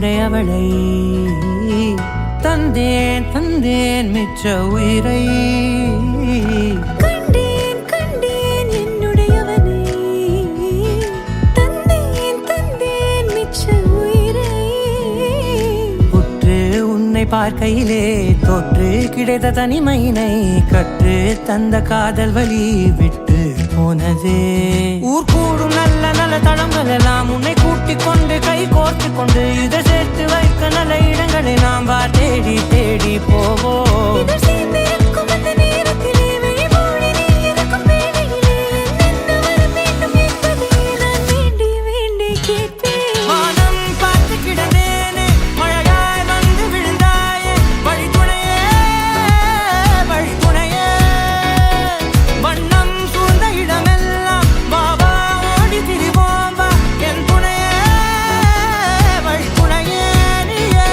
என்னுடையவளை தந்தேன் தந்தேன் மிச்ச உயிரை கண்டேன் கண்டேன் என்னுடையவனை தந்தேன் தந்தேன் மிச்ச உயிரை உற்று உன்னை பார்க்கையிலே தொற்று கிடைத்த தனிமையினை கற்று தந்த காதல் வழி விட்டு போனதே ஊர் கூடும் நல்ல நல்ல தளங்கள் எல்லாம் உன்னை கூட்டிக் கொண்டு கை கோர்த்து கொண்டு இதை சேர்த்து வைக்க நல்ல இடங்களை நாம் வா தேடி தேடி போவோம் இதழ் சேர்ந்திருக்கும் அந்த நேரத்திலே விழிமூடி நீ இருக்கும் வேளையிலே என்ன வர வேண்டும் என்பதை நான் வேண்டி வேண்டி கேட்பேன் வானம் பார்த்து கிடந்தேனே மழையாய் வந்து விழுந்தாயே வழித்துணையே வழித்துணையே வண்ணம் சூழ்ந்த இடமெல்லாம் பாபா ஓடி திரிவோம் வா என் துணையே வழித்துணையே நீயே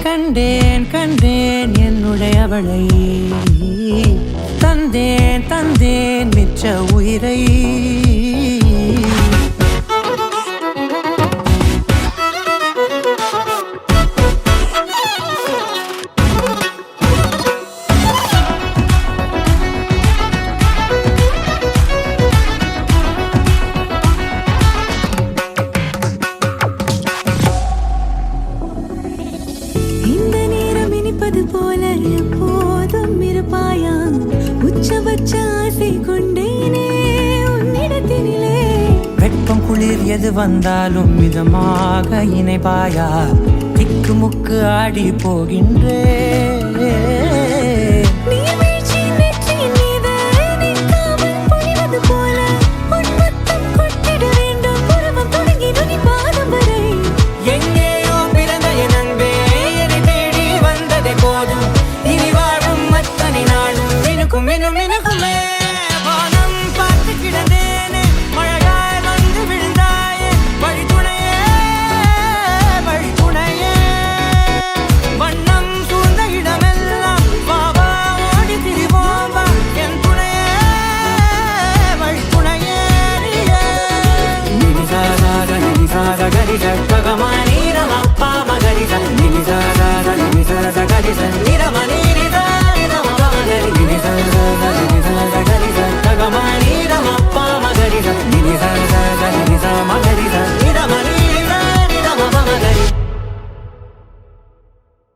கண்டேன் கண்டேன் என்னுடையவளை தந்தேன் தந்தேன் மிச்ச உயிரை இந்த நேரம் இனிப்பது போல எப்போதும் இருப்பாயா உச்சபட்ச ஆசை கொண்டேனே உன்னிடத்தினிலே வெப்பம் குளிர் எது வந்தாலும் மிதமாக இணைப்பாயா திக்கு முக்கு ஆடி போகின்றே